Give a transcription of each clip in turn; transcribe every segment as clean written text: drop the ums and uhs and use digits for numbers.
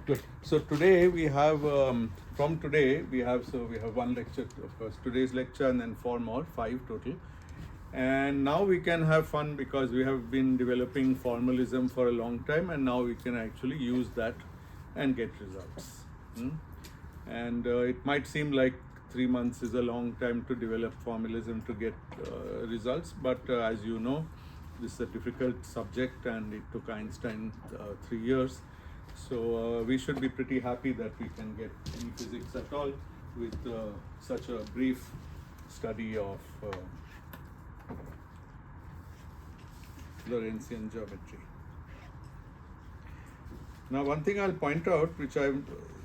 Good. So today we have from today we have one lecture, of course, today's lecture, and then four more, five total. And now we can have fun because we have been developing formalism for a long time, and now we can actually use that and get results. And it might seem like 3 months is a long time to develop formalism to get results, but as you know, this is a difficult subject, and it took Einstein 3 years. So we should be pretty happy that we can get any physics at all with such a brief study of Lorentzian geometry. Now, one thing I'll point out, which I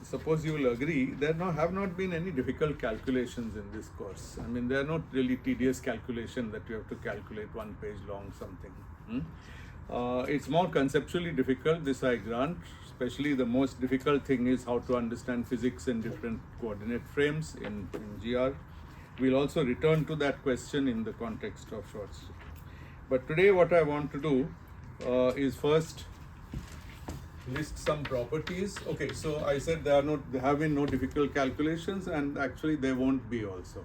suppose you will agree, there have not been any difficult calculations in this course. I mean, they are not really tedious calculation that you have to calculate one page long something. It's more conceptually difficult, this I grant. Especially the most difficult thing is how to understand physics in different coordinate frames in GR. We'll also return to that question in the context of Schwarzschild. But today what I want to do is first list some properties. Okay, so I said there have been no difficult calculations, and actually there won't be also.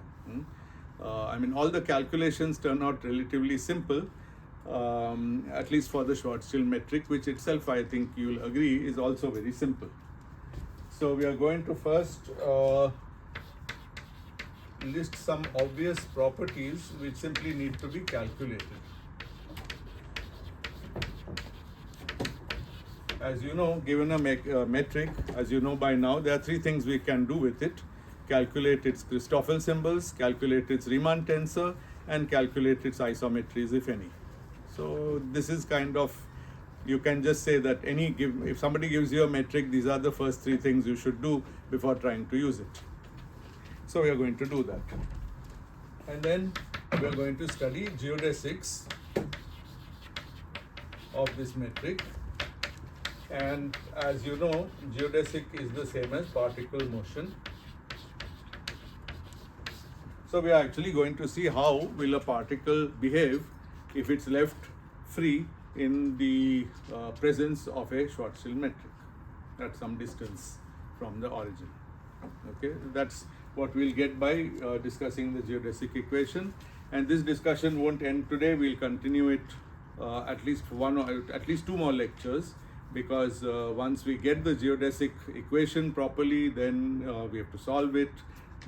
I mean, all the calculations turn out relatively simple. At least for the Schwarzschild metric, which itself I think you'll agree is also very simple. So we are going to first list some obvious properties which simply need to be calculated. As you know, given a metric, as you know by now, there are three things we can do with it: calculate its Christoffel symbols, calculate its Riemann tensor, and calculate its isometries, if any. So this is kind of, you can just say that if somebody gives you a metric, these are the first three things you should do before trying to use it. So we are going to do that. And then we are going to study geodesics of this metric. And as you know, geodesic is the same as particle motion. So we are actually going to see how will a particle behave if it's left free in the presence of a Schwarzschild metric at some distance from the origin. Okay, that's what we'll get by discussing the geodesic equation. And this discussion won't end today. We'll continue it at least two more lectures, because once we get the geodesic equation properly, then we have to solve it.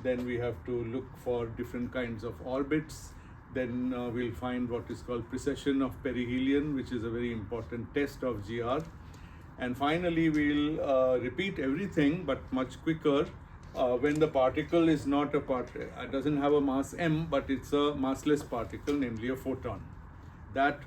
Then we have to look for different kinds of orbits. Then we'll find what is called precession of perihelion, which is a very important test of GR. And finally, we'll repeat everything, but much quicker, when the particle is not it doesn't have a mass m, but it's a massless particle, namely a photon. That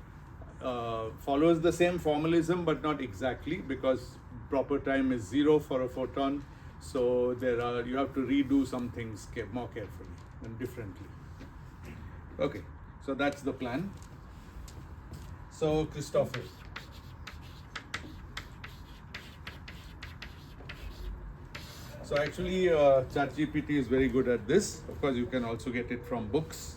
follows the same formalism, but not exactly, because proper time is 0 for a photon. So you have to redo some things more carefully and differently. Okay, so that's the plan. So Christoffel. So actually ChatGPT is very good at this. Of course, you can also get it from books.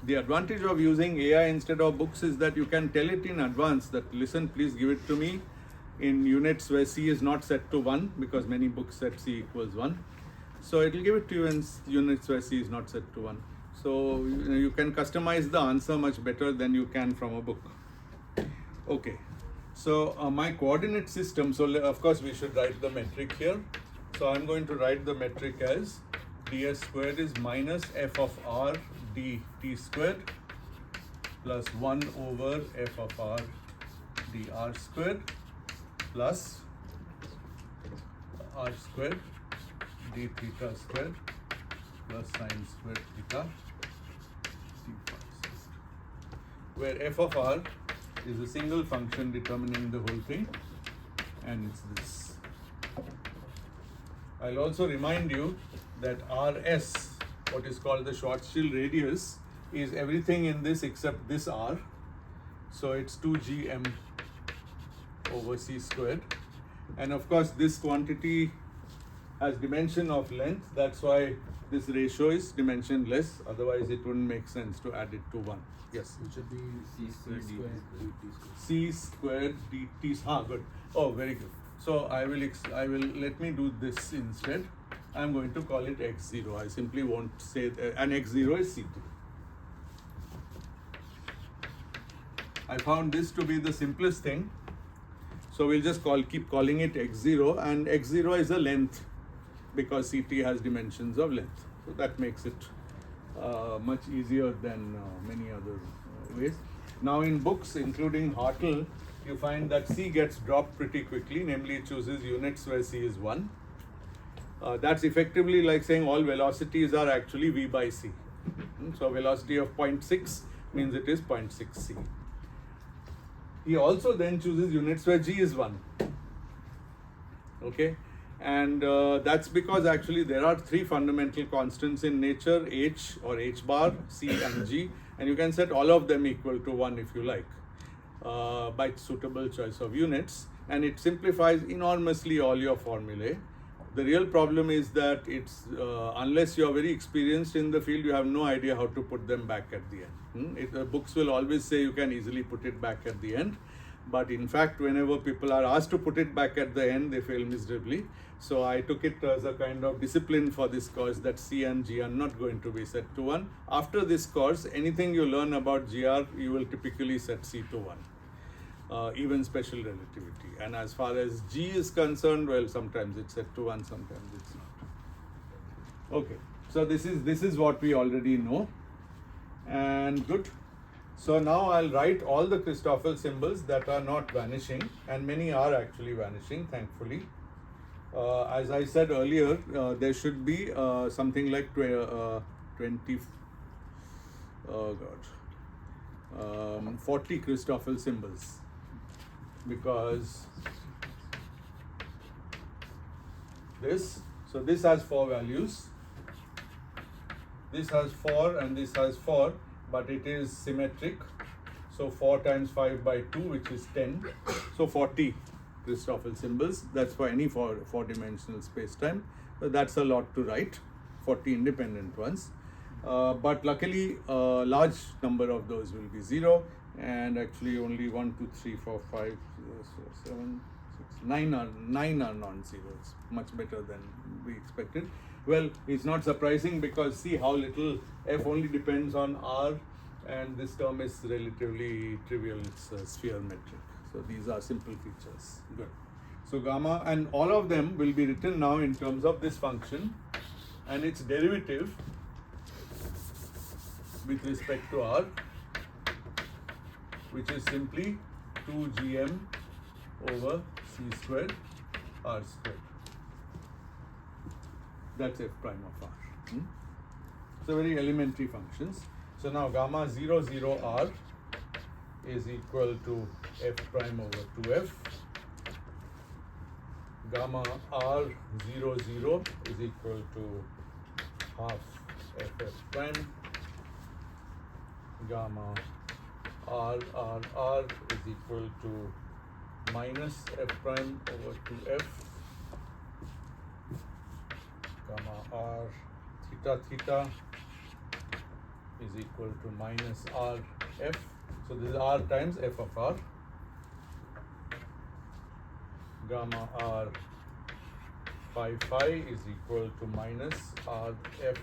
The advantage of using AI instead of books is that you can tell it in advance that, listen, please give it to me in units where C is not set to 1, because many books set C equals 1. So it will give it to you in units where C is not set to 1. So you can customize the answer much better than you can from a book. Okay, so my coordinate system, so of course we should write the metric here. So I'm going to write the metric as ds squared is minus f of r dt squared plus 1 over f of r dr squared plus r squared d theta squared plus sine squared theta, where f of r is a single function determining the whole thing, and it's this. I'll also remind you that Rs, what is called the Schwarzschild radius, is everything in this except this r. So it's 2gm over c squared. And of course, this quantity has dimension of length. That's why this ratio is dimensionless. Otherwise, it wouldn't make sense to add it to 1. Yes? It should be c squared dt squared. C squared dt. Good. Oh, very good. So I will let me do this instead. I'm going to call it x0. I simply won't say and x0 is C2. I found this to be the simplest thing. So we'll just keep calling it x0, and x0 is a length because CT has dimensions of length. So that makes it much easier than many other ways. Now in books, including Hartle, you find that C gets dropped pretty quickly, namely it chooses units where C is 1. That's effectively like saying all velocities are actually V by C. So velocity of 0.6 means it is 0.6 C. He also then chooses units where G is 1. Okay, and that's because actually there are 3 fundamental constants in nature, H or H bar, C and G, and you can set all of them equal to 1 if you like by suitable choice of units, and it simplifies enormously all your formulae. The real problem is that it's unless you are very experienced in the field, you have no idea how to put them back at the end. Books will always say you can easily put it back at the end, but in fact whenever people are asked to put it back at the end, they fail miserably. So I took it as a kind of discipline for this course that C and G are not going to be set to 1. After this course, anything you learn about GR, you will typically set C to 1. Even special relativity, and as far as G is concerned, well, sometimes it's set to 1, sometimes it's not. Okay, so this is what we already know, and good. So now I'll write all the Christoffel symbols that are not vanishing, and many are actually vanishing, thankfully. As I said earlier, there should be something like 40 Christoffel symbols, because this has 4 values, this has 4 and this has 4, but it is symmetric, so 4 times 5 by 2, which is 10, so 40 Christoffel symbols. That's for any four-dimensional space-time. That's a lot to write, 40 independent ones, but luckily a large number of those will be 0, and actually only 1, 2, 3, 4, 5, 7, 6, 9 are non-zero. It's much better than we expected. Well, it's not surprising because see how little f only depends on r, and this term is relatively trivial. It's a sphere metric. So these are simple features. Good. So gamma, and all of them will be written now in terms of this function and its derivative with respect to r, which is simply 2gm over c squared r squared. That's f prime of r. So very elementary functions. So now gamma 0, 0 r is equal to f prime over 2f. Gamma r 0, 0 is equal to half f prime. Gamma r is equal to minus f prime over 2f. Gamma r theta is equal to minus r f. So this is r times f of r. Gamma r phi is equal to minus r f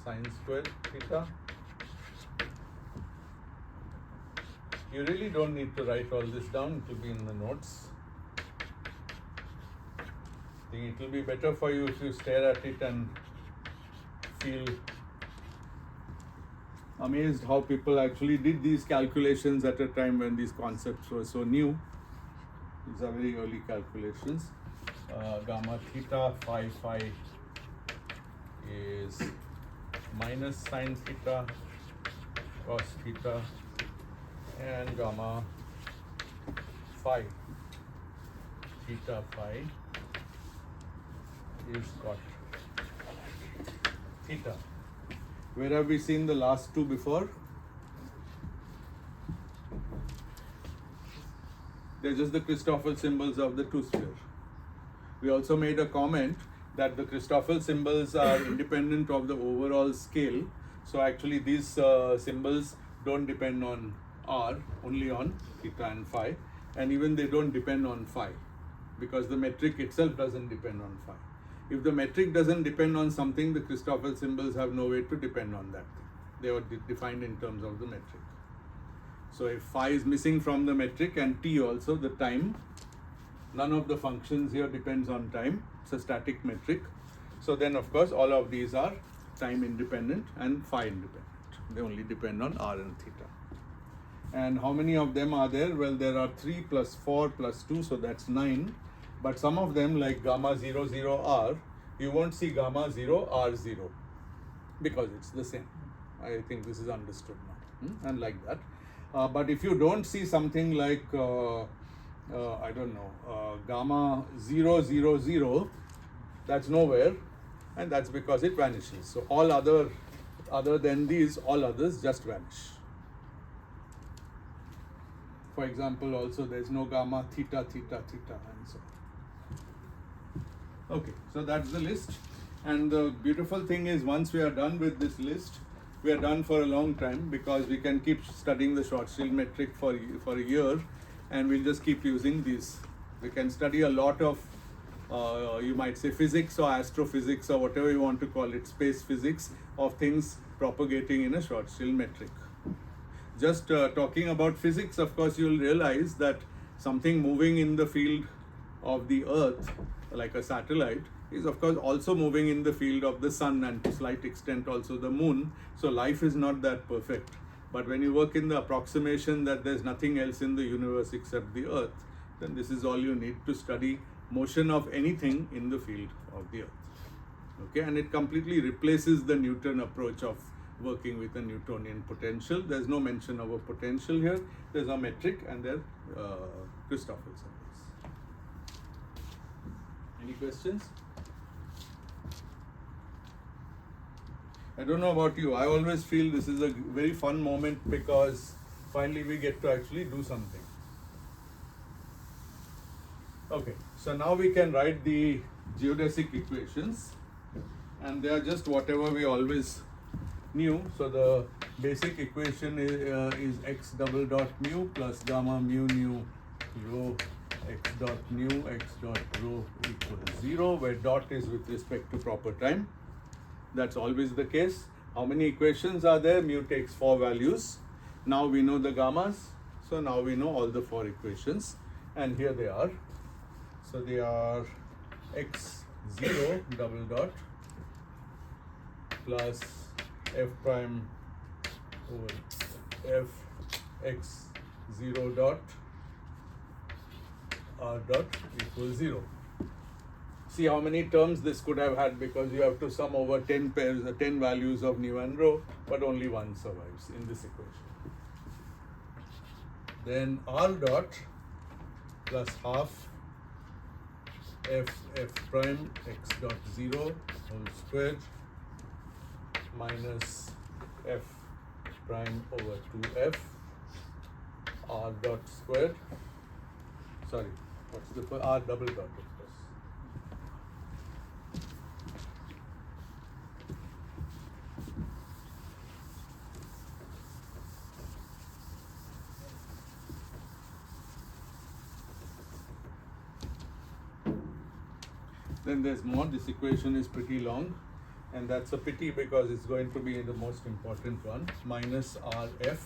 sine square theta. You really don't need to write all this down, it will be in the notes. I think it will be better for you if you stare at it and feel amazed how people actually did these calculations at a time when these concepts were so new. These are very early calculations. Gamma theta phi is minus sine theta cos theta, and gamma phi theta phi is cot theta. Where have we seen the last two before? They're just the Christoffel symbols of the two-sphere. We also made a comment that the Christoffel symbols are independent of the overall scale. So actually these symbols don't depend on r, only on theta and phi, and even they don't depend on phi, because the metric itself doesn't depend on phi. If the metric doesn't depend on something, the Christoffel symbols have no way to depend on that thing. They are defined in terms of the metric. So if phi is missing from the metric and t also, the time, none of the functions here depends on time. It's a static metric. So then of course all of these are time independent and phi independent. They only depend on r and theta. And how many of them are there? Well, there are 3 plus 4 plus 2, so that's 9. But some of them, like gamma 0, 0, r, you won't see gamma 0, r 0 because it's the same. I think this is understood now. And like that. But if you don't see something like, I don't know, gamma 0, 0, 0, that's nowhere, and that's because it vanishes. So all other than these, all others just vanish. For example, also there's no gamma theta, theta, theta, and so on. Okay, so that's the list. And the beautiful thing is, once we are done with this list, we are done for a long time, because we can keep studying the Schwarzschild metric for a year, and we'll just keep using these. We can study a lot of, you might say, physics or astrophysics or whatever you want to call it, space physics of things propagating in a Schwarzschild metric. Just talking about physics, of course, you will realize that something moving in the field of the Earth, like a satellite, is of course also moving in the field of the sun, and to a slight extent also the moon. So life is not that perfect. But when you work in the approximation that there's nothing else in the universe except the Earth, then this is all you need to study motion of anything in the field of the Earth. Okay, and it completely replaces the Newton approach of working with a Newtonian potential. There's no mention of a potential here. There's a metric and there Christoffel symbols. Any questions? I don't know about you. I always feel this is a very fun moment, because finally we get to actually do something. Okay, so now we can write the geodesic equations, and they are just whatever we always knew. So the basic equation is x double dot mu plus gamma mu nu rho x dot nu x dot rho equals 0, where dot is with respect to proper time. That's always the case. How many equations are there? Mu takes 4 values. Now we know the gammas, so now we know all the 4 equations, and here they are. So they are x0 double dot plus f prime over f x 0 dot r dot equals 0. See how many terms this could have had, because you have to sum over 10 pairs, 10 values of nu and rho, but only one survives in this equation. Then r dot plus half f prime x dot 0 whole squared minus f prime over 2f r dot squared. Sorry, what's the r double dot, of course. Then there's more. This equation is pretty long, and that's a pity, because it's going to be the most important one. Minus rf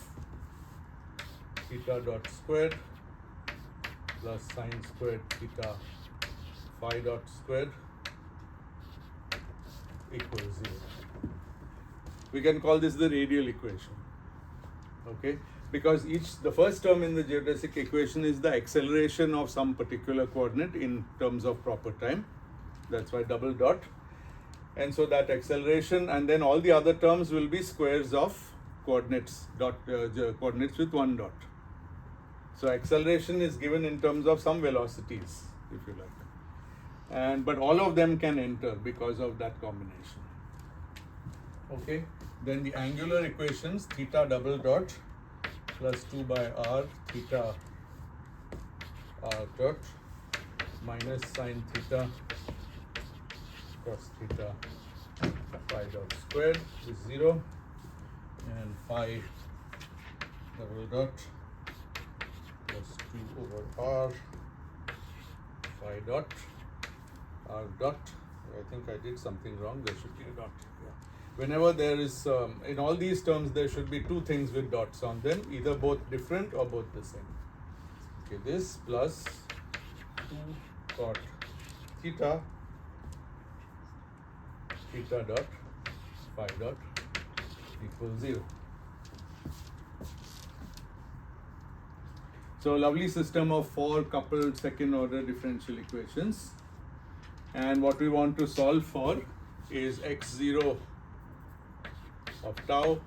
theta dot squared plus sine squared theta phi dot squared equals 0. We can call this the radial equation. Okay, because the first term in the geodesic equation is the acceleration of some particular coordinate in terms of proper time. That's why double dot. And so that acceleration, and then all the other terms will be squares of coordinates, coordinates with one dot. So acceleration is given in terms of some velocities, if you like. But all of them can enter because of that combination. Okay, then the angular equations, theta double dot plus 2 by r theta r dot minus sine theta cos theta phi dot squared is 0, and phi double dot plus 2 over r phi dot r dot. I think I did something wrong. There should be a dot. Yeah. Whenever there is, in all these terms, there should be two things with dots on them, either both different or both the same. Okay, this plus 2 cot theta dot phi dot equals 0. So lovely system of 4 coupled second order differential equations, and what we want to solve for is x0 of tau,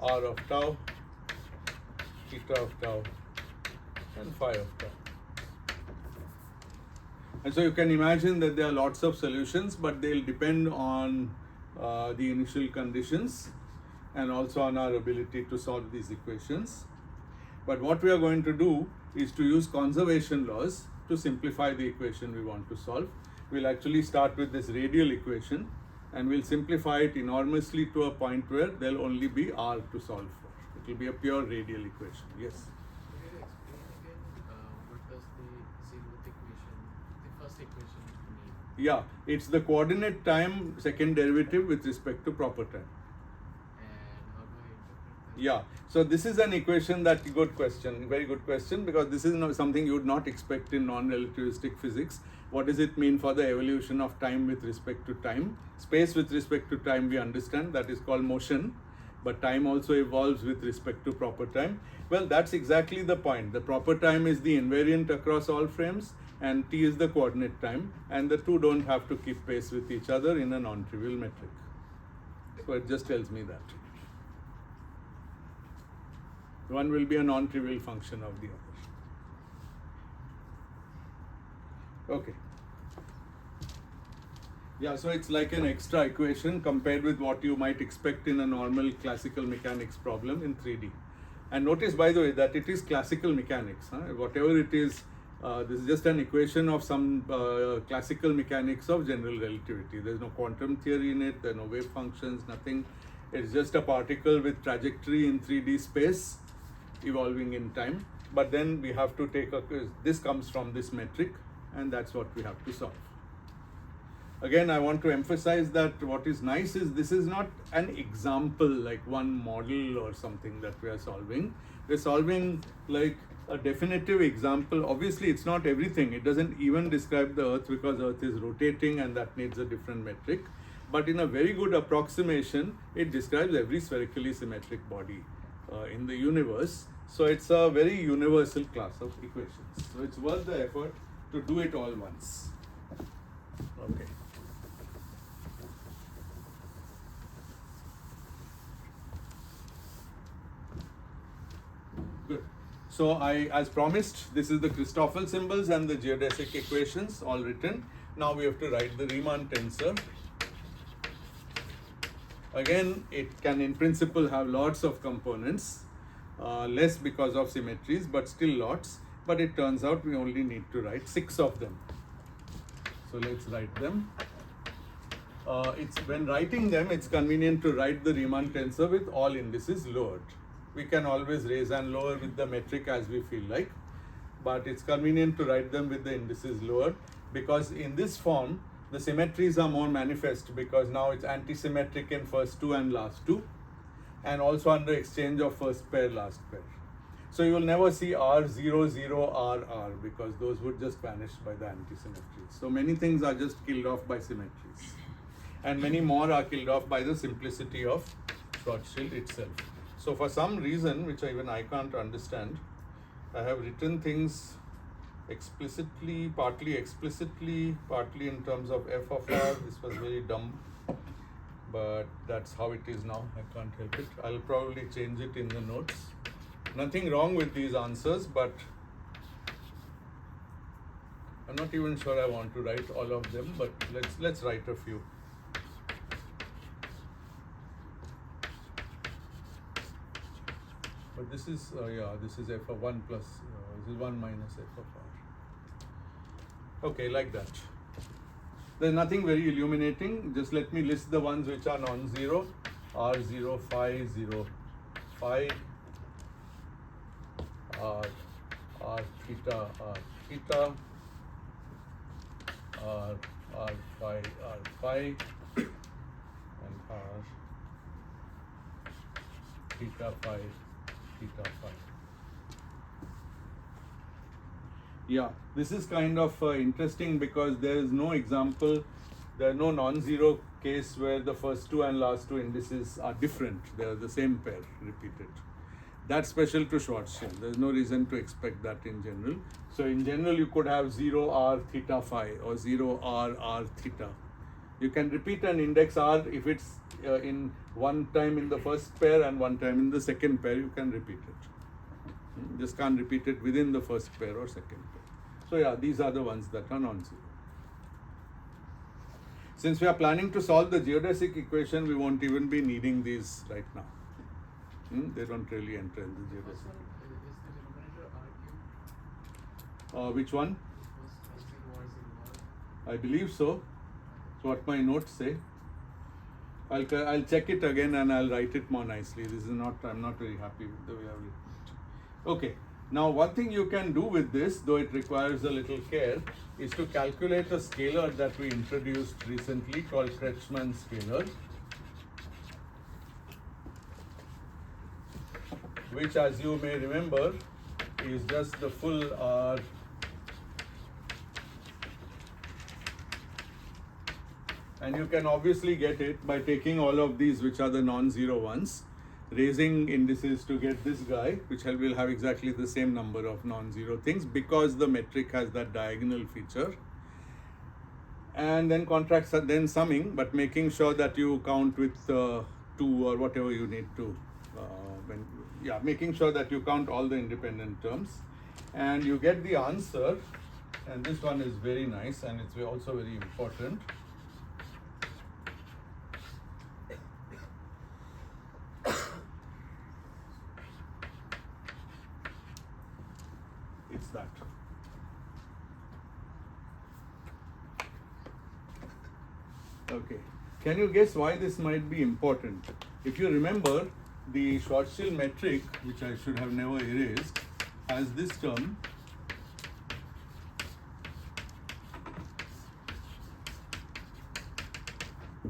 r of tau, theta of tau, and phi of tau. And so you can imagine that there are lots of solutions, but they'll depend on the initial conditions and also on our ability to solve these equations. But what we are going to do is to use conservation laws to simplify the equation we want to solve. We'll actually start with this radial equation, and we'll simplify it enormously to a point where there'll only be r to solve for. It will be a pure radial equation. Yes? Could you explain again what does the zeroth equation, the first equation mean? Yeah, it's the coordinate time second derivative with respect to proper time. And how do I interpret that? Yeah, so this is an equation that, good question, very good question, because this is something you would not expect in non-relativistic physics. What does it mean for the evolution of time with respect to time? Space with respect to time we understand, that is called motion, but time also evolves with respect to proper time. Well, that's exactly the point. The proper time is the invariant across all frames, and t is the coordinate time, and the two don't have to keep pace with each other in a non-trivial metric. So it just tells me that. One will be a non-trivial function of the other. Okay. Yeah, so it's like an extra equation compared with what you might expect in a normal classical mechanics problem in 3D. And notice, by the way, that it is classical mechanics. Whatever it is, this is just an equation of some classical mechanics of general relativity. There's no quantum theory in it, there are no wave functions, nothing. It's just a particle with trajectory in 3D space evolving in time. But then we have to take this comes from this metric, and that's what we have to solve. Again, I want to emphasize that what is nice is this is not an example like one model or something that we are solving. We're solving like a definitive example. Obviously, it's not everything. It doesn't even describe the Earth because Earth is rotating and that needs a different metric. But in a very good approximation, it describes every spherically symmetric body in the universe. So it's a very universal class of equations. So it's worth the effort to do it all once. Okay. Good. So as promised, this is the Christoffel symbols and the geodesic equations all written. Now we have to write the Riemann tensor. Again, it can in principle have lots of components, less because of symmetries, but still lots. But it turns out we only need to write 6 of them. So let's write them. When writing them, it's convenient to write the Riemann tensor with all indices lowered. We can always raise and lower with the metric as we feel like, but it's convenient to write them with the indices lowered, because in this form, the symmetries are more manifest because now it's anti-symmetric in first 2 and last 2, and also under exchange of first pair, last pair. So you will never see R0, 0, R, because those would just vanish by the anti-symmetries. So many things are just killed off by symmetries, and many more are killed off by the simplicity of Schwarzschild itself. So for some reason, which even I can't understand, I have written things explicitly, partly explicitly, partly in terms of f of r. This was very dumb, but that's how it is now. I can't help it. I'll probably change it in the notes. Nothing wrong with these answers, but I'm not even sure I want to write all of them, but let's write a few. But this is, this is f of 1 plus, this is 1 minus f of r. Okay, like that. There's nothing very illuminating. Just let me list the ones which are non-zero. R0, phi, 0, phi, r theta, R, R phi, and R theta phi, theta phi. Yeah, this is kind of interesting because there is no example, there are no non-zero case where the first two and last two indices are different. They are the same pair repeated. That's special to Schwarzschild. There is no reason to expect that in general. So in general, you could have 0 R theta phi or 0 R R theta. You can repeat an index R if it's in one time in the first pair and one time in the second pair, you can repeat it. You just can't repeat it within the first pair or second pair. So yeah, these are the ones that are non-zero. Since we are planning to solve the geodesic equation, we won't even be needing these right now. They don't really enter in the First geodesic. one, is the denominator R cube? Which one? First zero R. I believe so. That's what my notes say. I'll check it again and I'll write it more nicely. This is not, I'm not very happy with the way I've written it. Okay. Now one thing you can do with this, though it requires a little care, is to calculate a scalar that we introduced recently called Kretschmann scalar, which, as you may remember, is just the full R and you can obviously get it by taking all of these, which are the non-zero ones, raising indices to get this guy, which will have exactly the same number of non-zero things because the metric has that diagonal feature, and then then summing, but making sure that you count with 2 or whatever you need to, making sure that you count all the independent terms, and you get the answer. And this one is very nice and it's also very important. It's that. Okay. Can you guess why this might be important? If you remember, the Schwarzschild metric, which I should have never erased, has this term.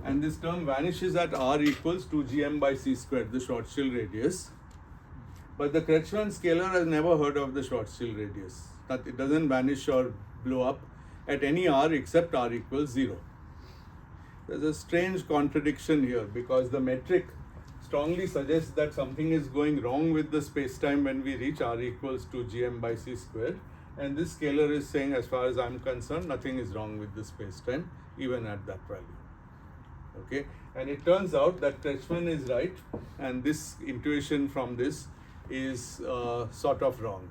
And this term vanishes at r equals 2gm by c squared, the Schwarzschild radius. But the Kretschmann scalar has never heard of the Schwarzschild radius. That it doesn't vanish or blow up at any r except r equals 0. There's a strange contradiction here because the metric strongly suggests that something is going wrong with the spacetime when we reach r equals 2gm by c squared. And this scalar is saying, as far as I'm concerned, nothing is wrong with the spacetime, even at that value. Okay, and it turns out that Kretschmann is right, and this intuition from this is sort of wrong,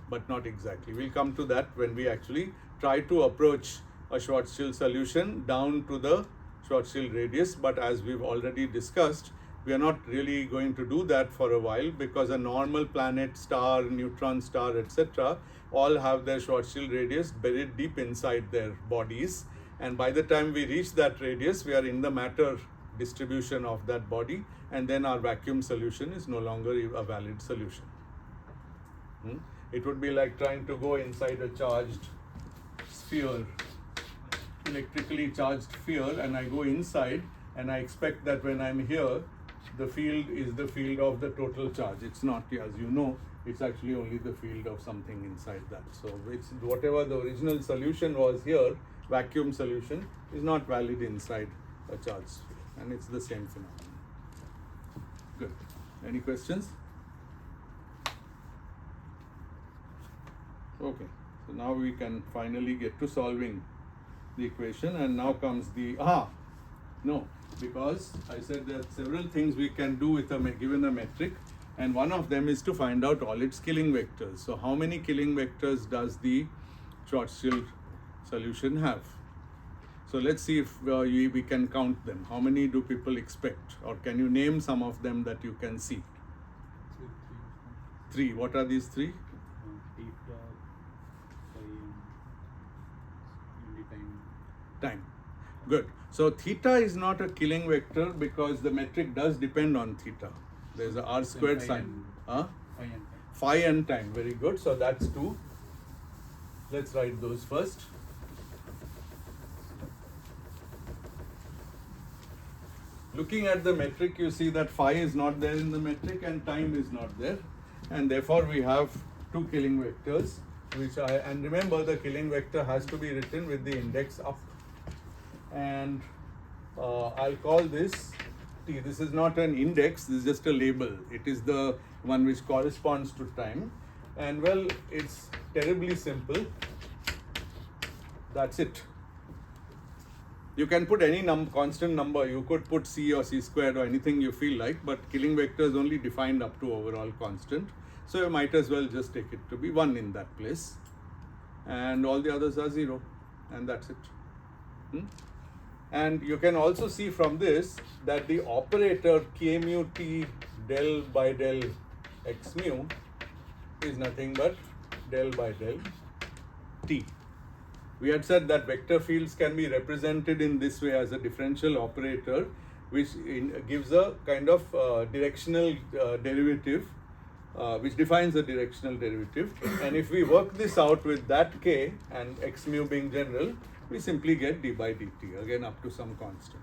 but not exactly. We'll come to that when we actually try to approach a Schwarzschild solution down to the Schwarzschild radius, but as we've already discussed, we are not really going to do that for a while because a normal planet, star, neutron star, etc. all have their Schwarzschild radius buried deep inside their bodies. And by the time we reach that radius, we are in the matter distribution of that body, and then our vacuum solution is no longer a valid solution. It would be like trying to go inside a charged sphere, electrically charged sphere, and I go inside and I expect that when I'm here, the field is the field of the total charge. It's not, as you know, it's actually only the field of something inside that. So it's whatever the original solution was here, vacuum solution, is not valid inside a charged sphere, and it's the same phenomenon. Good. Any questions? Okay, so now we can finally get to solving the equation, and now comes the no, because I said there are several things we can do with a given a metric, and one of them is to find out all its killing vectors. So how many killing vectors does the Schwarzschild solution have? So let's see if we can count them. How many do people expect, or can you name some of them that you can see? 3. What are these 3? Time. Good. So theta is not a killing vector because the metric does depend on theta. There's a r squared sign. Phi and time. Very good. So that's 2. Let's write those first. looking at the metric, you see that phi is not there in the metric and time is not there, and therefore we have two killing vectors, and remember the killing vector has to be written with the index up, and I'll call this T. This is not an index, this is just a label. It is the one which corresponds to time, and well, it's terribly simple. That's it. You can put any constant number. You could put c or c squared or anything you feel like, but killing vector is only defined up to overall constant. So you might as well just take it to be 1 in that place, and all the others are 0, and that's it. And you can also see from this that the operator k mu t del by del x mu is nothing but del by del t. We had said that vector fields can be represented in this way as a differential operator, which gives a kind of directional derivative, which defines a directional derivative. And if we work this out with that k and x mu being general, we simply get d by dt, again up to some constant.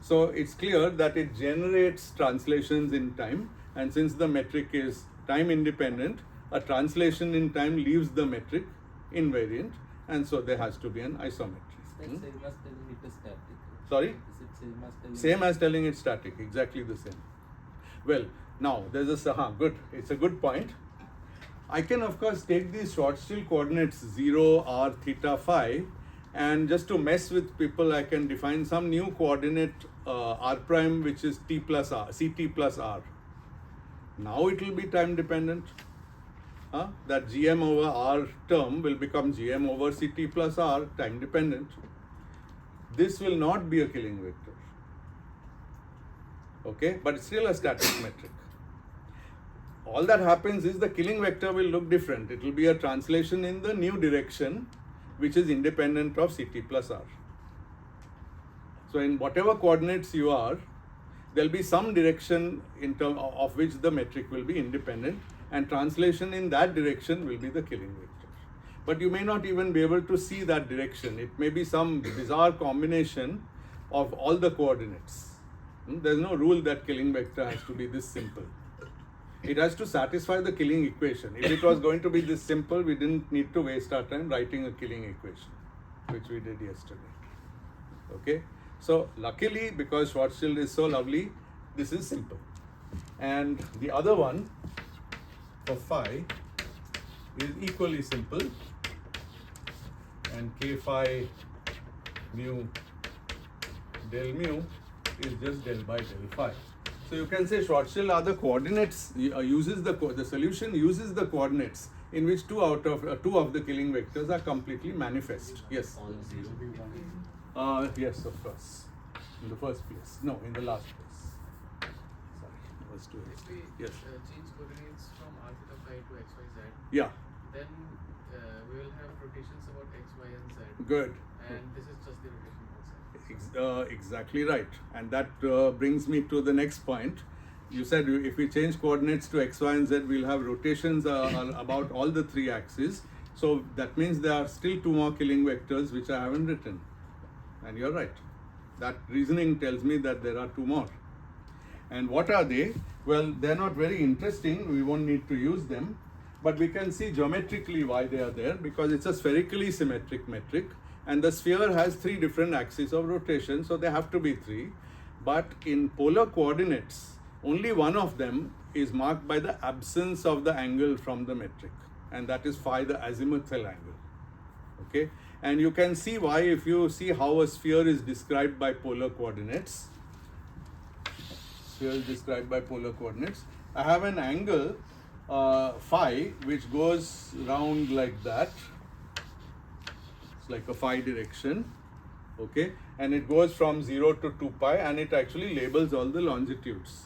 So it's clear that it generates translations in time, and since the metric is time independent, a translation in time leaves the metric invariant, and so there has to be an isometry. Same as telling it is static. Sorry? Is it same as telling Same as telling it static, exactly the same. Well, now there's a good, it's a good point. I can of course take these Schwarzschild coordinates 0, r, theta, phi, and just to mess with people, I can define some new coordinate r prime, which is t plus r, ct plus r. Now it will be time dependent. That gm over r term will become gm over ct plus r, time dependent. This will not be a killing vector. Okay, but it's still a static metric. All that happens is the killing vector will look different. It will be a translation in the new direction, which is independent of ct plus r. So in whatever coordinates you are, there will be some direction in term of which the metric will be independent, and translation in that direction will be the killing vector. But you may not even be able to see that direction. It may be some bizarre combination of all the coordinates. There's no rule that killing vector has to be this simple. It has to satisfy the killing equation. If it was going to be this simple, we didn't need to waste our time writing a killing equation, which we did yesterday. Okay? So luckily, because Schwarzschild is so lovely, this is simple. And the other one for phi is equally simple, and k phi mu del mu is just del by del phi. So you can say Schwarzschild are the coordinates, the solution uses the coordinates in which two of the killing vectors are completely manifest. Yes. all 0? Yes, of course. In the first place. No, in the last place. Sorry, it was too If we Yes. change coordinates from r theta phi to x, y, z, Yeah, then we will have rotations about x, y, and z. good. And this is just the rotation concept. Exactly right. And that brings me to the next point. You said if we change coordinates to x, y, and z, we'll have rotations about all the three axes. So that means there are still two more killing vectors which I haven't written. And you're right. That reasoning tells me that there are two more. And what are they? Well, they're not very interesting. We won't need to use them. But we can see geometrically why they are there, because it's a spherically symmetric metric. And the sphere has three different axes of rotation, so there have to be three. But in polar coordinates, only one of them is marked by the absence of the angle from the metric, and that is phi, the azimuthal angle. Okay, and you can see why if you see how a sphere is described by polar coordinates. Sphere is described by polar coordinates. I have an angle phi which goes round like that. It's like a phi direction. Okay, and it goes from 0 to 2 pi, and it actually labels all the longitudes.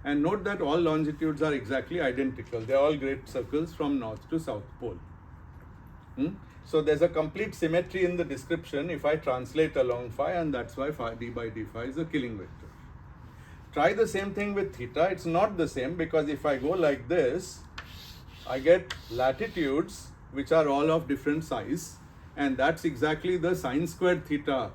And note that all longitudes are exactly identical. They are all great circles from north to south pole. So there's a complete symmetry in the description if I translate along phi, and that's why phi d by d phi is a killing vector. Try the same thing with theta. It's not the same, because if I go like this, I get latitudes which are all of different size, and that's exactly the sine squared theta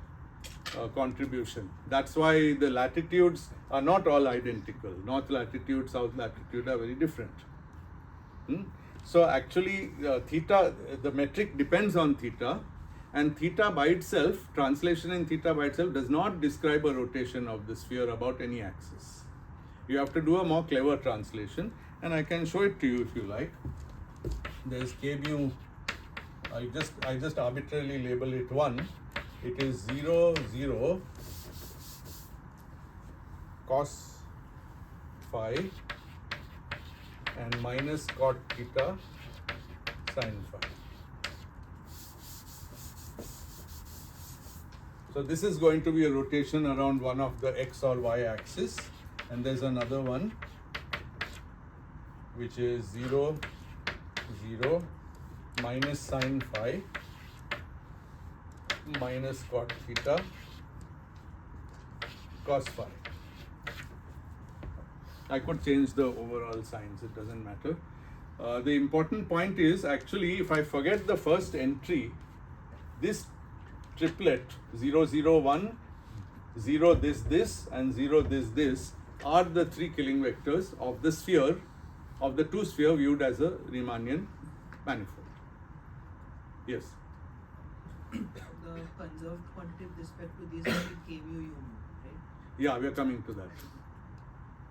contribution. That's why the latitudes are not all identical. North latitude, south latitude are very different. So actually theta, the metric depends on theta, and theta by itself, translation in theta by itself does not describe a rotation of the sphere about any axis. You have to do a more clever translation, and I can show it to you if you like. There's k mu, I just arbitrarily label it 1. It is 0, 0 cos phi and minus cot theta sin phi. So this is going to be a rotation around one of the x or y axis, and there's another one which is 0, 0 minus sin phi minus cot theta cos phi. I could change the overall signs, it doesn't matter. The important point is actually, if I forget the first entry, this triplet 0, 0, 1, 0 this and 0 this are the three killing vectors of the sphere, of the two sphere viewed as a Riemannian manifold. Yes. The conserved quantity with respect to these will be k mu u mu, right? Yeah, we are coming to that.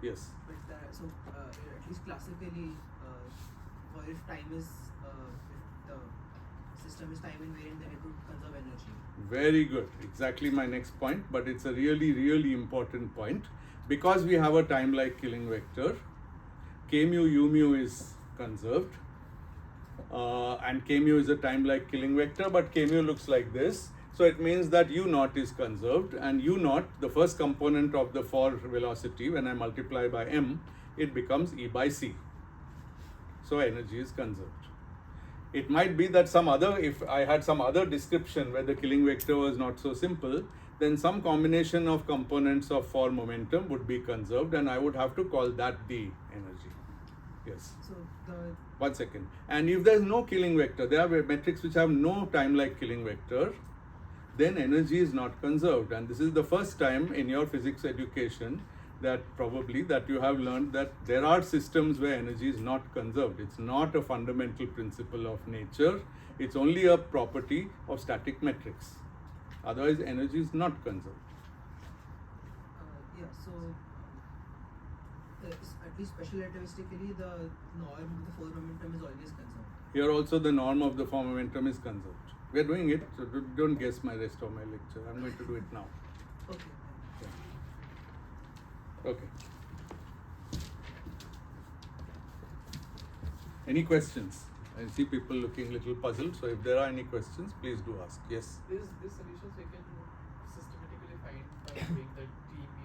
Yes. But so at least classically, for if time is if the system is time invariant, then it would conserve energy. Very good. Exactly my next point, but it's a really important point. Because we have a time-like killing vector, k mu u mu is conserved, and k mu is a time-like killing vector, but k mu looks like this. So it means that u naught is conserved, and u naught, the first component of the for velocity, when I multiply by m, it becomes E by c. So energy is conserved. It might be that some other, if I had some other description where the killing vector was not so simple, then some combination of components of for momentum would be conserved, and I would have to call that the energy. Yes. So the 1 second. And if there is no killing vector, there are metrics which have no time-like killing vector, then energy is not conserved. And this is the first time in your physics education that probably that you have learned that there are systems where energy is not conserved. It's not a fundamental principle of nature. It's only a property of static metrics. Otherwise, energy is not conserved. yeah, so at least special relativistically, the norm of the forward momentum is always conserved. Here also the norm of the form momentum is conserved. We are doing it, so don't guess my rest of my lecture. I'm going to do it now. Okay. Okay. Any questions? I see people looking a little puzzled, so if there are any questions, please do ask. Yes? These solutions we can systematically find by doing the T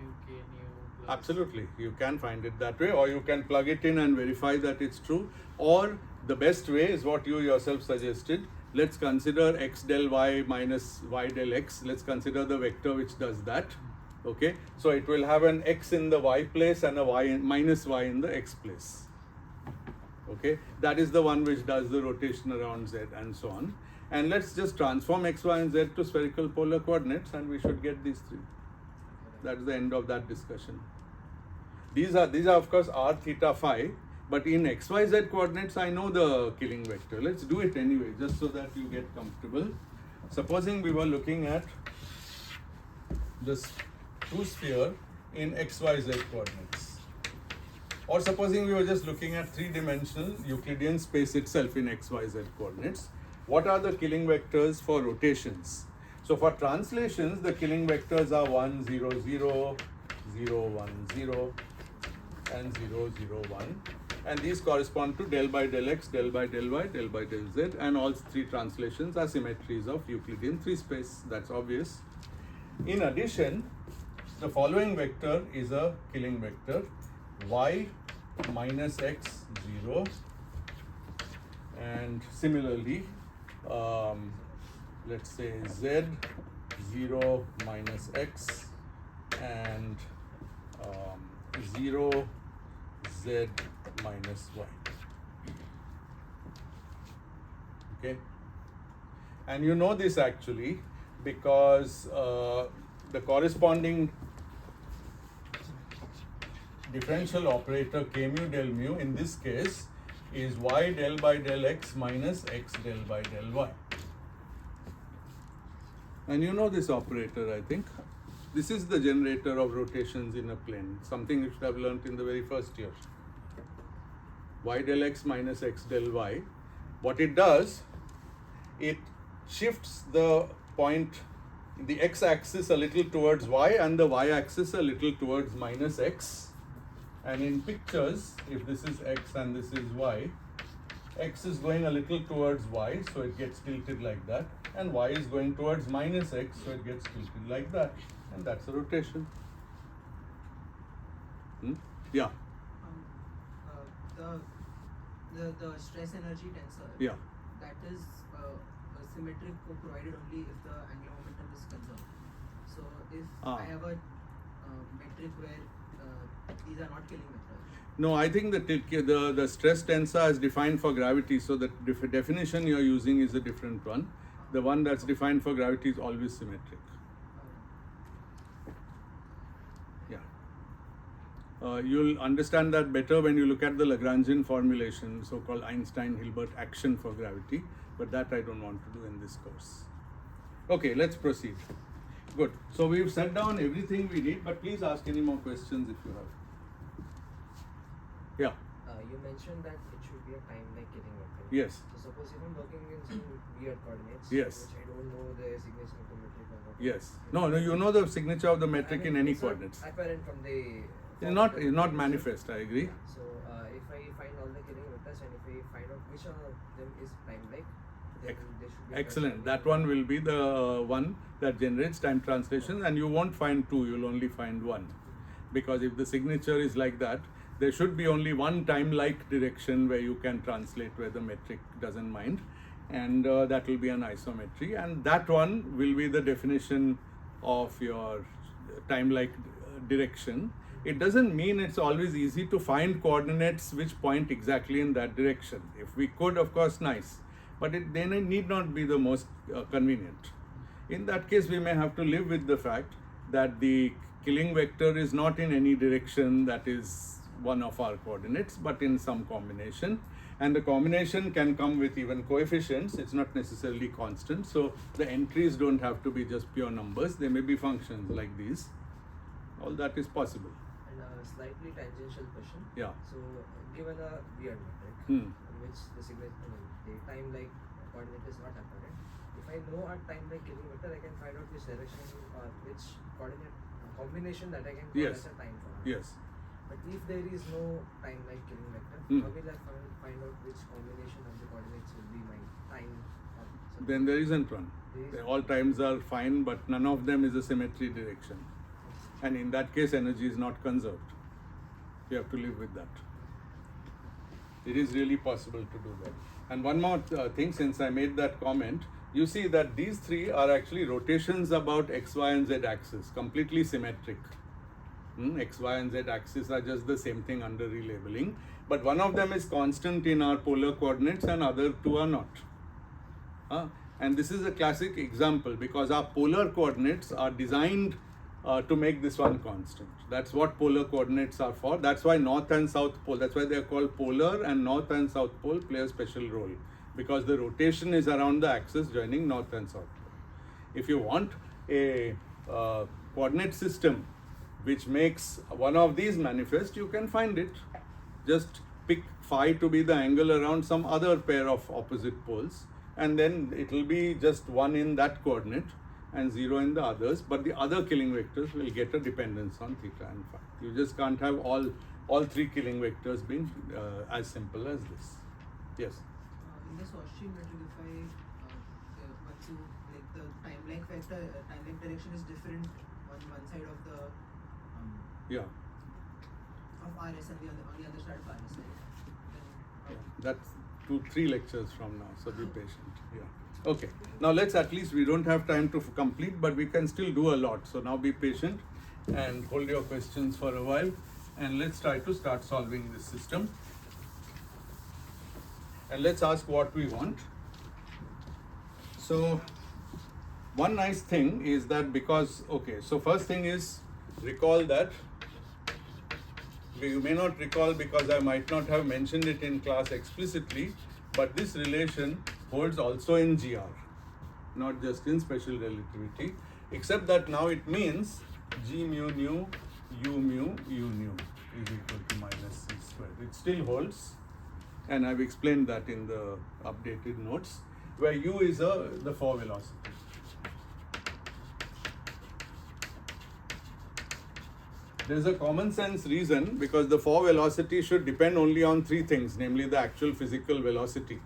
mu, K nu plus. Absolutely. You can find it that way, or you can plug it in and verify that it's true. Or the best way is what you yourself suggested. Let's consider x del y minus y del x. Let's consider the vector which does that. Okay, so it will have an x in the y place and a y minus y in the x place. Okay, that is the one which does the rotation around z and so on. And let's just transform x, y and z to spherical polar coordinates, and we should get these three. That's the end of that discussion. These are of course r, theta, phi, but in x, y, z coordinates I know the killing vector. Let's do it anyway, just so that you get comfortable. Supposing we were looking at this two sphere in x, y, z coordinates, or supposing we were just looking at three-dimensional Euclidean space itself in x, y, z coordinates. What are the killing vectors for rotations? So for translations, the killing vectors are 1, 0, 0, 0, 1, 0, and 0, 0, 1. And these correspond to del by del x, del by del y, del by del z, and all three translations are symmetries of Euclidean three space. That's obvious. In addition, the following vector is a killing vector: y minus x 0, and similarly, let's say z 0 minus x and 0 z minus y. Okay, and you know this actually because the corresponding differential operator k mu del mu in this case is y del by del x minus x del by del y. And you know this operator, I think. This is the generator of rotations in a plane, something you should have learnt in the very first year. Y del x minus x del y. What it does, it shifts the point, the x-axis a little towards y and the y-axis a little towards minus x. And in pictures, if this is x and this is y, x is going a little towards y, so it gets tilted like that, and y is going towards minus x, so it gets tilted like that, and that's a rotation. Yeah. The stress energy tensor. Yeah. That is symmetric provided only if the angular momentum is conserved. So if I have a metric where these are not killing vectors. No, I think the stress tensor is defined for gravity, so the definition you are using is a different one. The one that's defined for gravity is always symmetric. Yeah. You'll understand that better when you look at the Lagrangian formulation, so-called Einstein-Hilbert action for gravity, but that I don't want to do in this course. Okay, let's proceed. Good. So we've set down everything we need, but please ask any more questions if you have. Yeah. You mentioned that it should be a time-like killing vector. Yes. So suppose if I'm working in some weird coordinates, Yes. which I don't know the signature of the metric or what. Yes. No, you know the signature of the metric in any it's not coordinates. apparent from the. It's not manifest, I agree. So if I find all the killing vectors and if I find out which one of them is time-like, then there should be. Excellent. That one will be the one that generates time translations, and you won't find two, you'll only find one. Because if the signature is like that, there should be only one time-like direction where you can translate where the metric doesn't mind, and that will be an isometry, and that one will be the definition of your time-like direction. It doesn't mean it's always easy to find coordinates which point exactly in that direction. If we could, of course, nice, but then it need not be the most convenient. In that case, we may have to live with the fact that the killing vector is not in any direction that is one of our coordinates, but in some combination, and the combination can come with even coefficients. It's not necessarily constant, so the entries don't have to be just pure numbers. They may be functions like these. All that is possible. And a slightly tangential question. Yeah. So given a weird metric, Hmm. in which the signature, the time-like coordinate is not apparent, if I know a time-like killing vector, I can find out which direction or which coordinate combination that I can call Yes. as a time coordinate. Yes. But if there is no time-like killing vector, how will I find out which combination of the coordinates will be my time? Then there isn't one. All times are fine, but none of them is a symmetry direction. And in that case, energy is not conserved. You have to live with that. It is really possible to do that. And one more thing, since I made that comment, you see that these three are actually rotations about x, y, and z axis, completely symmetric. X, y, and z axis are just the same thing under relabeling, but one of them is constant in our polar coordinates and other two are not. And this is a classic example because our polar coordinates are designed to make this one constant. That's what polar coordinates are for. That's why north and south pole, that's why they are called polar, and north and south pole play a special role because the rotation is around the axis joining north and south pole. If you want a coordinate system which makes one of these manifest, you can find it. Just pick phi to be the angle around some other pair of opposite poles, and then it will be just one in that coordinate and zero in the others, but the other killing vectors will get a dependence on theta and phi. You just can't have all three killing vectors being as simple as this. Yes? In the Schwarzschild metric, if I once you like the time-like vector, time-like direction is different on one side of the Yeah. of RS and on the other side of RS, right? That's 2-3 lectures from now, so be patient. Yeah. Okay. Now let's we don't have time to complete, but we can still do a lot. So now be patient and hold your questions for a while, and let's try to start solving this system. And let's ask what we want. So one nice thing is that because, okay, so first thing is recall that, you may not recall because I might not have mentioned it in class explicitly, but this relation holds also in GR, not just in special relativity, except that now it means G mu nu U mu U nu is equal to minus C squared. It still holds, and I've explained that in the updated notes, where U is the 4 velocity. There's a common sense reason, because the 4 velocity should depend only on 3 things, namely the actual physical velocity.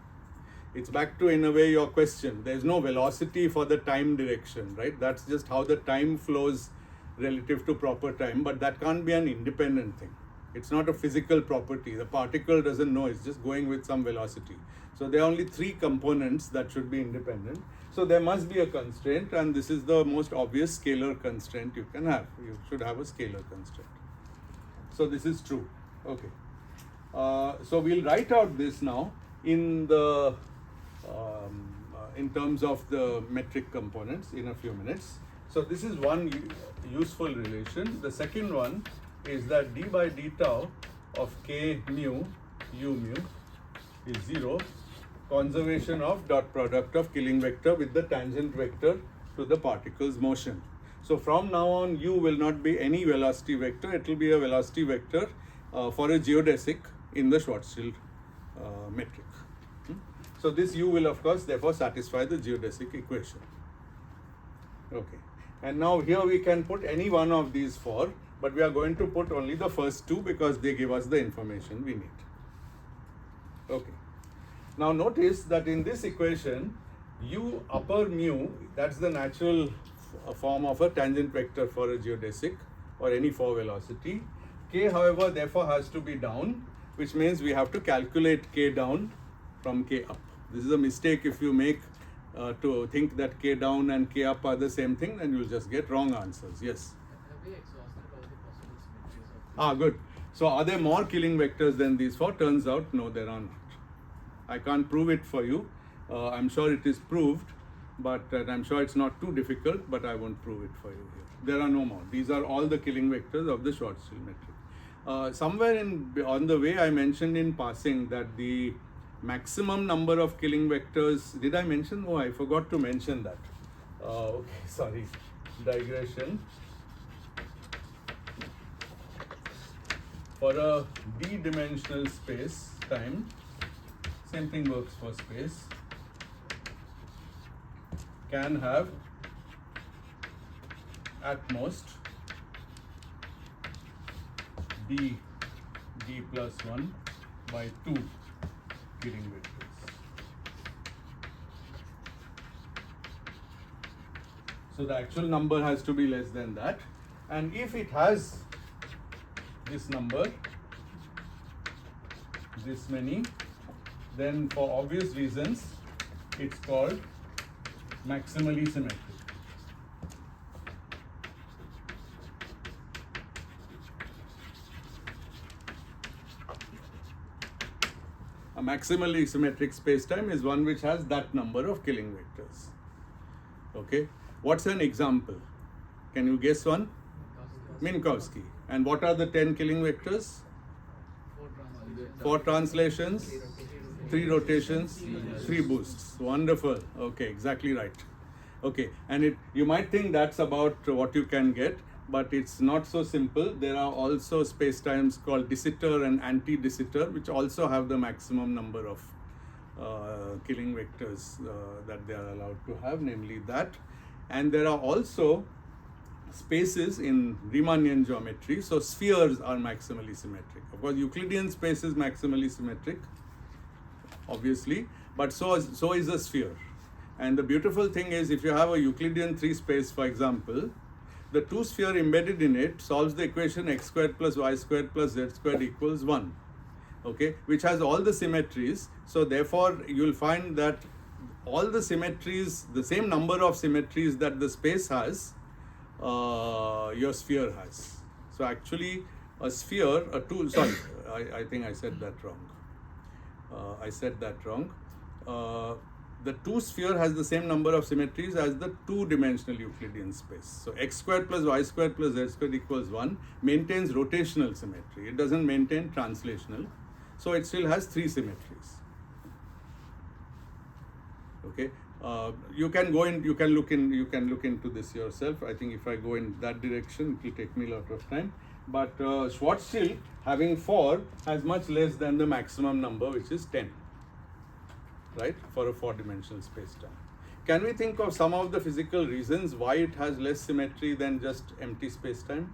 It's back to, in a way, your question. There's no velocity for the time direction, right? That's just how the time flows relative to proper time, but that can't be an independent thing. It's not a physical property. The particle doesn't know, it's just going with some velocity. So there are only 3 components that should be independent. So there must be a constraint, and this is the most obvious scalar constraint you can have. You should have a scalar constraint. So this is true. Okay. So we'll write out this now in the in terms of the metric components in a few minutes. So this is one useful relation. The second one is that d by d tau of k mu u mu is 0, conservation of dot product of killing vector with the tangent vector to the particle's motion. So from now on, u will not be any velocity vector, it will be a velocity vector for a geodesic in the Schwarzschild metric. So this u will of course therefore satisfy the geodesic equation. Okay, and now here we can put any one of these 4, but we are going to put only the first 2 because they give us the information we need. Okay. Now notice that in this equation, u upper mu, that's the natural form of a tangent vector for a geodesic or any 4 velocity. K, however, therefore has to be down, which means we have to calculate k down from k up. This is a mistake if you make to think that k down and k up are the same thing, then you'll just get wrong answers. Yes? Have we exhausted all the possible symmetries of Good. So are there more killing vectors than these 4? Turns out, no, there are not. I can't prove it for you. I'm sure it is proved, but I'm sure it's not too difficult, but I won't prove it for you here. There are no more. These are all the killing vectors of the Schwarzschild metric. Somewhere on the way I mentioned in passing that the maximum number of killing vectors, did I mention? Oh, I forgot to mention that. Okay, sorry, digression. For a d-dimensional space time, same thing works for space, can have at most d plus 1 by 2 killing vectors. So the actual number has to be less than that, and if it has this number, this many, then for obvious reasons it's called maximally symmetric. A maximally symmetric spacetime is one which has that number of killing vectors. Okay, what's an example? Can you guess one? Minkowski. And what are the 10 killing vectors? 4 translations, 3 rotations, 3 boosts. Wonderful. Okay, exactly right. Okay, and you might think that's about what you can get, but it's not so simple. There are also spacetimes called de Sitter and anti-de Sitter, which also have the maximum number of killing vectors that they are allowed to have, namely that. And there are also spaces in Riemannian geometry. So spheres are maximally symmetric. Of course, Euclidean space is maximally symmetric, obviously, but so is a sphere. And the beautiful thing is, if you have a Euclidean 3 space, for example, the 2 sphere embedded in it solves the equation x squared plus y squared plus z squared equals 1, okay, which has all the symmetries. So therefore, you'll find that all the symmetries, the same number of symmetries that the space has, your sphere has. So actually, a sphere, I think I said that wrong. the two sphere has the same number of symmetries as the two-dimensional Euclidean space. So x squared plus y squared plus z squared equals 1 maintains rotational symmetry. It doesn't maintain translational. So it still has three symmetries. Okay. You can look into this yourself. I think if I go in that direction, it will take me a lot of time. But Schwarzschild having 4 has much less than the maximum number, which is 10. Right, for a four-dimensional space-time. Can we think of some of the physical reasons why it has less symmetry than just empty space-time?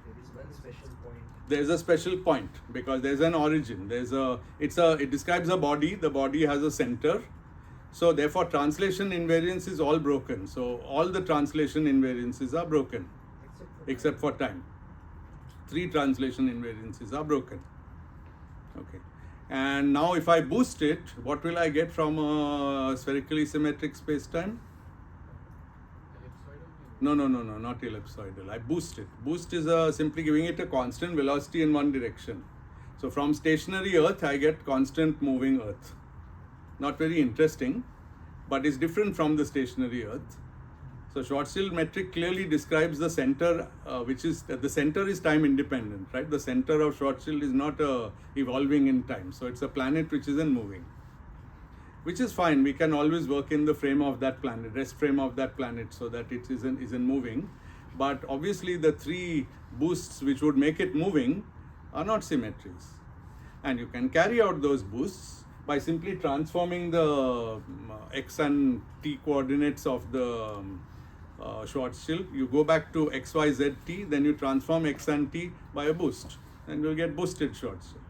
There is one special point. There's a special point because there's an origin. It describes a body. The body has a center. So therefore, translation invariance is all broken. So all the translation invariances are broken, except for time. 3 translation invariances are broken. Okay. And now if I boost it, what will I get from a spherically symmetric space-time? Ellipsoidal? No, not ellipsoidal. I boost it. Boost is simply giving it a constant velocity in one direction. So from stationary Earth, I get constant moving Earth. Not very interesting, but it's different from the stationary Earth. So Schwarzschild metric clearly describes the center, which is the center is time independent, right? The center of Schwarzschild is not evolving in time. So it's a planet which isn't moving, which is fine. We can always work in the frame of that planet, rest frame of that planet, so that it isn't moving. But obviously the 3 boosts which would make it moving are not symmetries. And you can carry out those boosts by simply transforming the x and t coordinates of the Schwarzschild. You go back to x, y, z, t, then you transform x and t by a boost, and you'll get boosted Schwarzschild.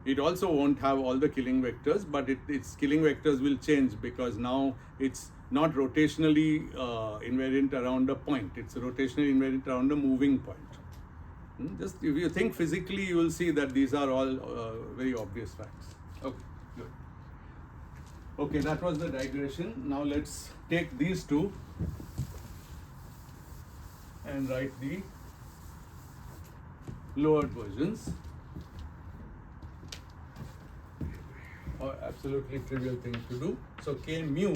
It also won't have all the killing vectors, but its killing vectors will change because now it's not rotationally invariant around a point. It's rotationally invariant around a moving point. Just if you think physically, you will see that these are all very obvious facts. Okay, good. Okay, that was the digression. Now let's take these two and write the lowered versions. Absolutely trivial thing to do. So k mu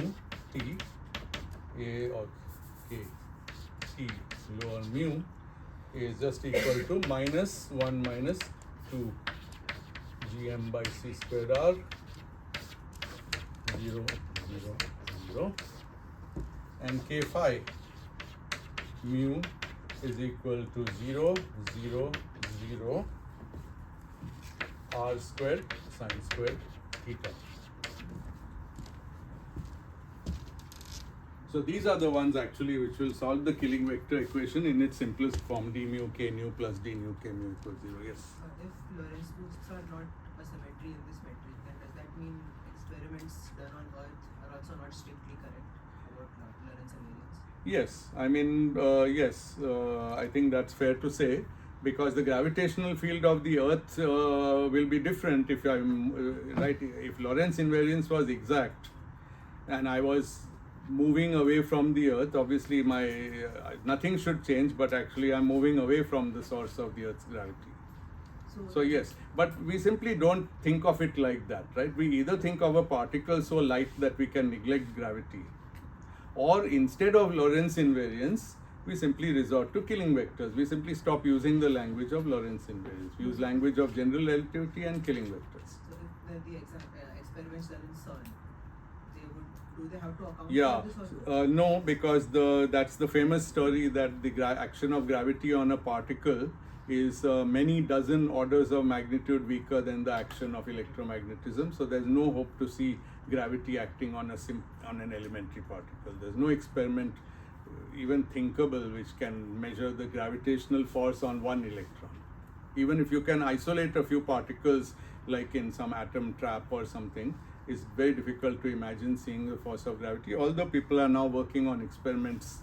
t, a or k t lower mu is just equal to minus 1 minus 2 gm by c squared r 0 0 0, and k phi mu is equal to 0 0 0 r squared sine squared theta. So these are the ones actually which will solve the killing vector equation in its simplest form: d mu k nu plus d nu k mu equals 0. Yes? If Lorentz boosts are not a symmetry in this metric, then does that mean experiments done on Earth are also not strictly correct about Lorentz invariance? Yes, I mean, yes, I think that's fair to say, because the gravitational field of the Earth will be different if I'm right. If Lorentz invariance was exact and I was moving away from the Earth, obviously my nothing should change, but actually I'm moving away from the source of the Earth's gravity. So yes, but we simply don't think of it like that, right? We either think of a particle so light that we can neglect gravity, or instead of Lorentz invariance, we simply resort to killing vectors. We simply stop using the language of Lorentz invariance. We use language of general relativity and killing vectors. So if the experiments done in CERN, do they have to account Yeah, for this also? no, because that's the famous story that the action of gravity on a particle is many dozen orders of magnitude weaker than the action of electromagnetism. So there's no hope to see gravity acting on an elementary particle. There's no experiment even thinkable which can measure the gravitational force on one electron. Even if you can isolate a few particles, like in some atom trap or something, it's very difficult to imagine seeing the force of gravity. Although people are now working on experiments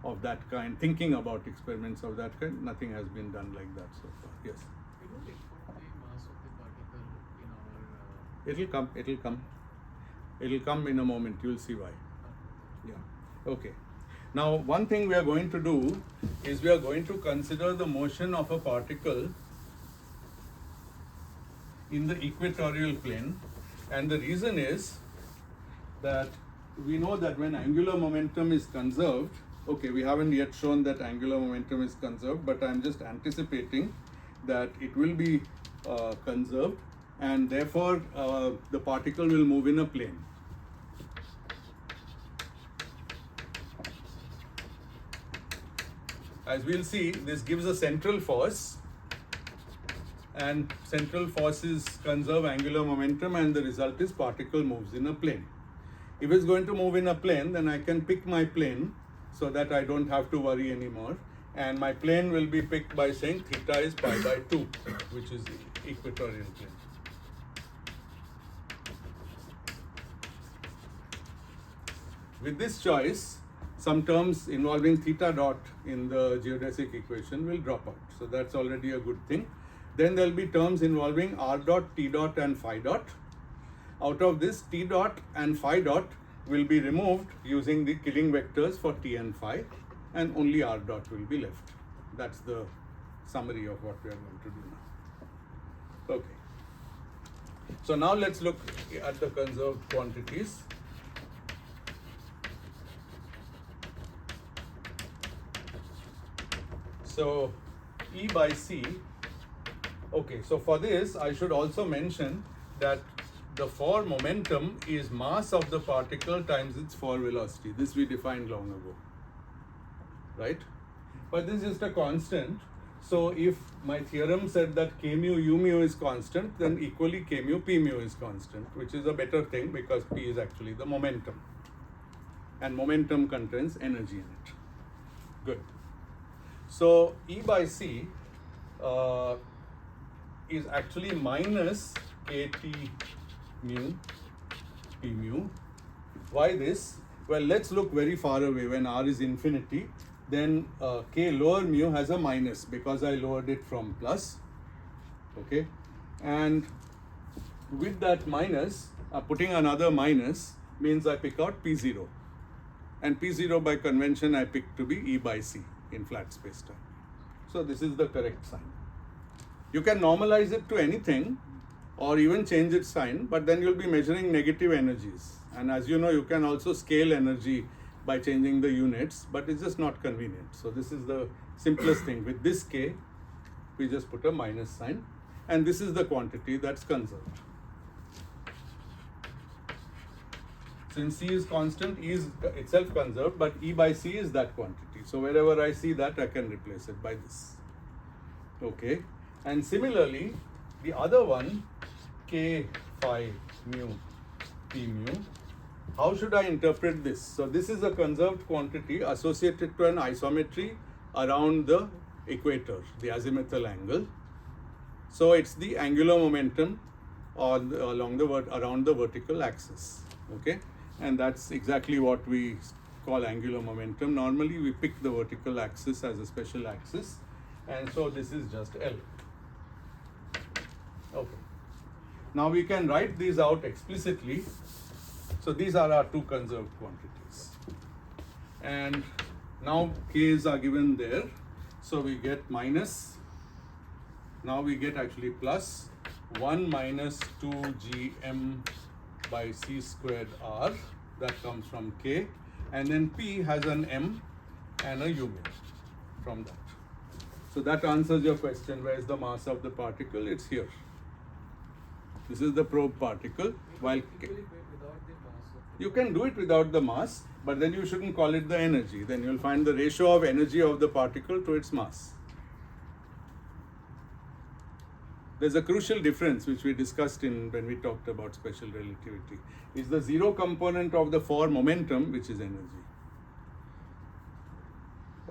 of that kind, thinking about experiments of that kind, nothing has been done like that so far. Yes? We don't report the mass of the particle in our. It'll come in a moment. You'll see why. Yeah. Okay. Now, one thing we are going to do is we are going to consider the motion of a particle in the equatorial plane And the reason is that we know that when angular momentum is conserved, okay, we haven't yet shown that angular momentum is conserved, but I'm just anticipating that it will be conserved, and therefore the particle will move in a plane. As we'll see, this gives a central force, and central forces conserve angular momentum, and the result is particle moves in a plane. If it's going to move in a plane, then I can pick my plane so that I don't have to worry anymore, and my plane will be picked by saying theta is pi by 2, which is the equatorial plane. With this choice, some terms involving theta dot in the geodesic equation will drop out. So that's already a good thing. Then there will be terms involving r dot, t dot and phi dot. Out of this, t dot and phi dot will be removed using the killing vectors for t and phi, and only r dot will be left. That's the summary of what we are going to do now. Okay. So now let's look at the conserved quantities. So E by C, okay, so for this I should also mention that the forward momentum is mass of the particle times its forward velocity. This we defined long ago, right? But this is just a constant. So if my theorem said that k mu u mu is constant, then equally k mu p mu is constant, which is a better thing because p is actually the momentum, and momentum contains energy in it. Good. So E by C is actually minus kt mu p mu. Why this? Well, let's look very far away. When r is infinity, then k lower mu has a minus because I lowered it from plus. Okay, and with that minus, putting another minus means I pick out p0, and p0 by convention I pick to be E by C in flat space-time. So this is the correct sign. You can normalize it to anything or even change its sign, but then you'll be measuring negative energies. And as you know, you can also scale energy by changing the units, but it's just not convenient. So this is the simplest thing. With this k, we just put a minus sign, and this is the quantity that's conserved. Since C is constant, E is itself conserved, but E by C is that quantity. So wherever I see that, I can replace it by this. Okay, and similarly, the other one, k phi mu p mu, how should I interpret this? So this is a conserved quantity associated to an isometry around the equator, the azimuthal angle. So it's the angular momentum around the vertical axis. Okay, and that's exactly what we call angular momentum. Normally we pick the vertical axis as a special axis, and so this is just L. Okay, now we can write these out explicitly. So these are our two conserved quantities, and now k's are given there, so we get minus, now we get actually plus 1 minus 2 gm by c squared r, that comes from k, and then p has an m and a u mu from that. So that answers your question, where is the mass of the particle? It's here. This is the probe particle. While you can do it without the mass, but then you shouldn't call it the energy. Then you'll find the ratio of energy of the particle to its mass. There's a crucial difference which we discussed when we talked about special relativity. It's the zero component of the forward momentum which is energy.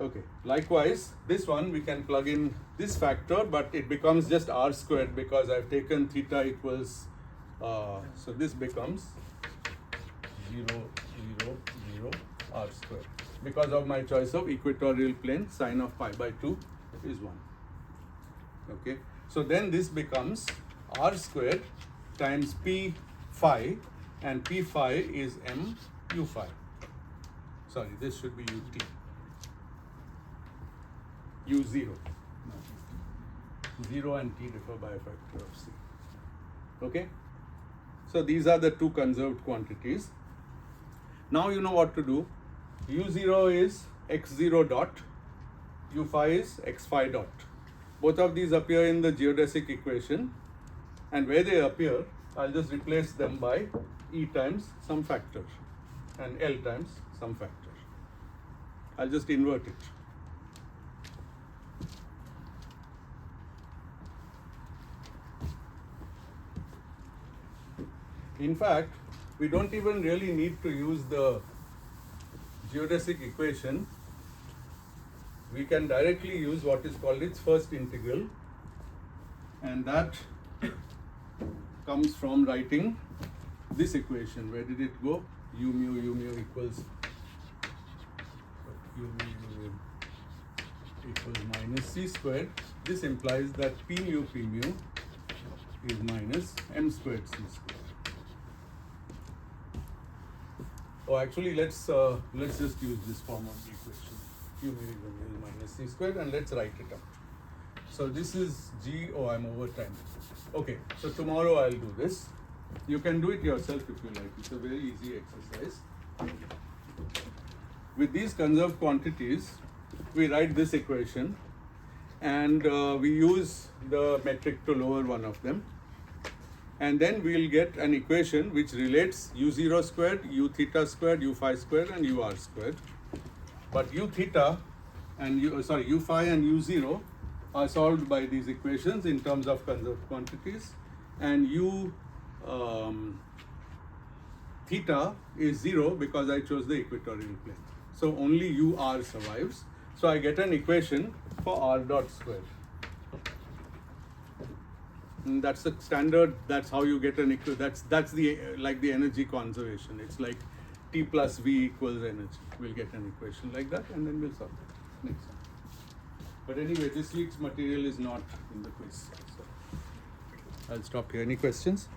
Okay, likewise, this one we can plug in this factor, but it becomes just r squared because I've taken theta equals, so this becomes 0, 0, 0 r squared. Because of my choice of equatorial plane, sine of pi by 2 is 1. Okay, so then this becomes r squared times p phi, and p phi is m u phi. Sorry, this should be ut. u0. 0 and t differ by a factor of c. Okay? So these are the two conserved quantities. Now you know what to do. U0 is x0 dot, U phi is x phi dot. Both of these appear in the geodesic equation, and where they appear, I'll just replace them by E times some factor and L times some factor. I'll just invert it. In fact, we don't even really need to use the geodesic equation. We can directly use what is called its first integral, and that comes from writing this equation. Where did it go? U mu equals equals minus c squared. This implies that p mu is minus m squared c squared. Oh, actually, let's just use this form of the equation. Q mu is minus c squared, and let's write it out. So this is G. Oh, I'm over time. Okay, so tomorrow I'll do this. You can do it yourself if you like. It's a very easy exercise. With these conserved quantities, we write this equation, and we use the metric to lower one of them. And then we'll get an equation which relates u0 squared, u theta squared, u phi squared, and ur squared. But u theta and u phi and u0 are solved by these equations in terms of conserved quantities, and u theta is 0 because I chose the equatorial plane. So only ur survives. So I get an equation for r dot squared. And that's the standard. That's how you get an equation. That's the like the energy conservation. It's like T plus V equals energy. We'll get an equation like that, and then we'll solve it next time. But anyway, this week's material is not in the quiz. So I'll stop here. Any questions?